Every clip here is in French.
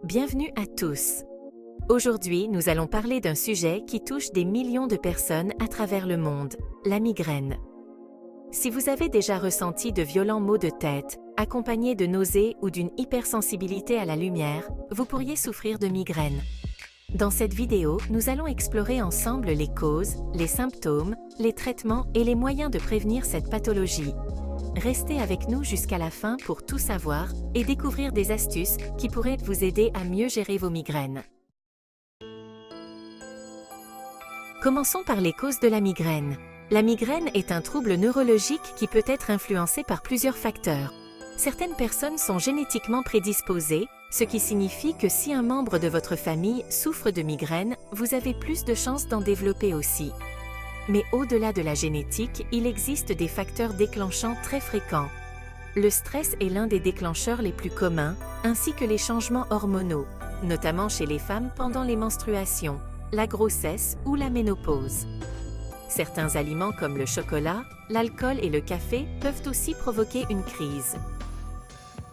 Bienvenue à tous. Aujourd'hui, nous allons parler d'un sujet qui touche des millions de personnes à travers le monde, la migraine. Si vous avez déjà ressenti de violents maux de tête, accompagnés de nausées ou d'une hypersensibilité à la lumière, vous pourriez souffrir de migraine. Dans cette vidéo, nous allons explorer ensemble les causes, les symptômes, les traitements et les moyens de prévenir cette pathologie. Restez avec nous jusqu'à la fin pour tout savoir et découvrir des astuces qui pourraient vous aider à mieux gérer vos migraines. Commençons par les causes de la migraine. La migraine est un trouble neurologique qui peut être influencé par plusieurs facteurs. Certaines personnes sont génétiquement prédisposées, ce qui signifie que si un membre de votre famille souffre de migraine, vous avez plus de chances d'en développer aussi. Mais au-delà de la génétique, il existe des facteurs déclenchants très fréquents. Le stress est l'un des déclencheurs les plus communs, ainsi que les changements hormonaux, notamment chez les femmes pendant les menstruations, la grossesse ou la ménopause. Certains aliments comme le chocolat, l'alcool et le café peuvent aussi provoquer une crise.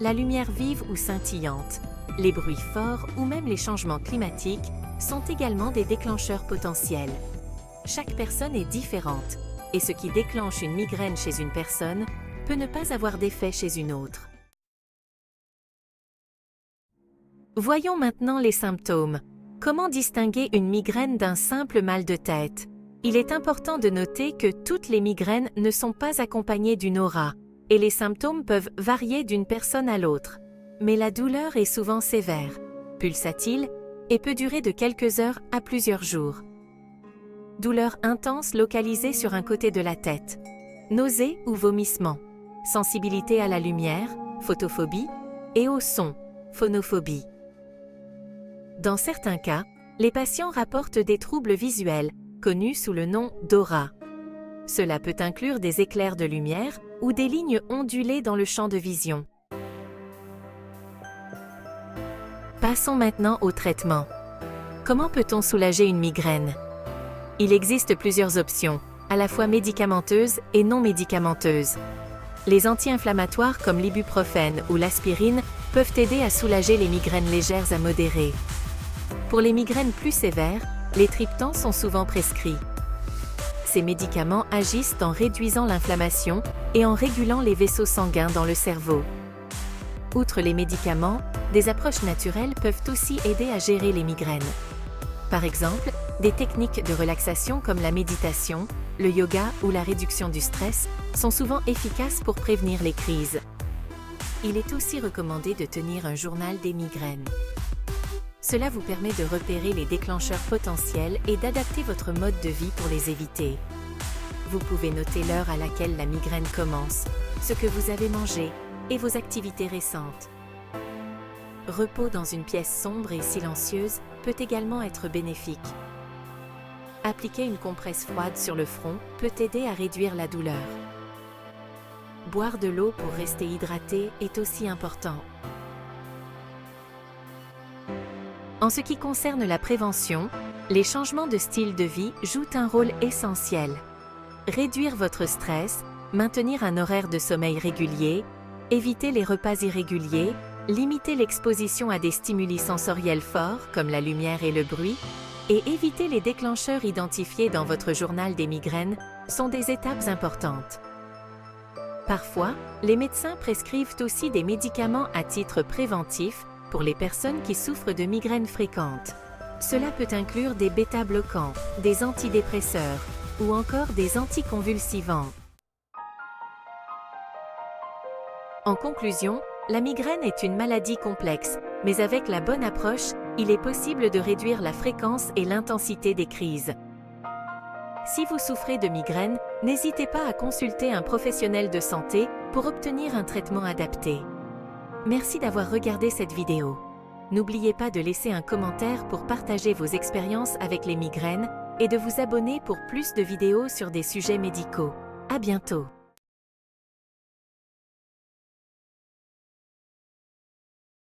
La lumière vive ou scintillante, les bruits forts ou même les changements climatiques sont également des déclencheurs potentiels. Chaque personne est différente, et ce qui déclenche une migraine chez une personne peut ne pas avoir d'effet chez une autre. Voyons maintenant les symptômes. Comment distinguer une migraine d'un simple mal de tête? Il est important de noter que toutes les migraines ne sont pas accompagnées d'une aura, et les symptômes peuvent varier d'une personne à l'autre. Mais la douleur est souvent sévère, pulsatile, et peut durer de quelques heures à plusieurs jours. Douleur intense localisée sur un côté de la tête. Nausées ou vomissements. Sensibilité à la lumière, photophobie, et au son, phonophobie. Dans certains cas, les patients rapportent des troubles visuels, connus sous le nom d'aura. Cela peut inclure des éclairs de lumière ou des lignes ondulées dans le champ de vision. Passons maintenant au traitement. Comment peut-on soulager une migraine? Il existe plusieurs options, à la fois médicamenteuses et non médicamenteuses. Les anti-inflammatoires comme l'ibuprofène ou l'aspirine peuvent aider à soulager les migraines légères à modérées. Pour les migraines plus sévères, les triptans sont souvent prescrits. Ces médicaments agissent en réduisant l'inflammation et en régulant les vaisseaux sanguins dans le cerveau. Outre les médicaments, des approches naturelles peuvent aussi aider à gérer les migraines. Par exemple, des techniques de relaxation comme la méditation, le yoga ou la réduction du stress sont souvent efficaces pour prévenir les crises. Il est aussi recommandé de tenir un journal des migraines. Cela vous permet de repérer les déclencheurs potentiels et d'adapter votre mode de vie pour les éviter. Vous pouvez noter l'heure à laquelle la migraine commence, ce que vous avez mangé et vos activités récentes. Repos dans une pièce sombre et silencieuse peut également être bénéfique. Appliquer une compresse froide sur le front peut aider à réduire la douleur. Boire de l'eau pour rester hydraté est aussi important. En ce qui concerne la prévention, les changements de style de vie jouent un rôle essentiel. Réduire votre stress, maintenir un horaire de sommeil régulier, éviter les repas irréguliers, limiter l'exposition à des stimuli sensoriels forts comme la lumière et le bruit, et éviter les déclencheurs identifiés dans votre journal des migraines sont des étapes importantes. Parfois, les médecins prescrivent aussi des médicaments à titre préventif pour les personnes qui souffrent de migraines fréquentes. Cela peut inclure des bêta-bloquants, des antidépresseurs ou encore des anticonvulsivants. En conclusion, la migraine est une maladie complexe, mais avec la bonne approche, il est possible de réduire la fréquence et l'intensité des crises. Si vous souffrez de migraine, n'hésitez pas à consulter un professionnel de santé pour obtenir un traitement adapté. Merci d'avoir regardé cette vidéo. N'oubliez pas de laisser un commentaire pour partager vos expériences avec les migraines et de vous abonner pour plus de vidéos sur des sujets médicaux. À bientôt!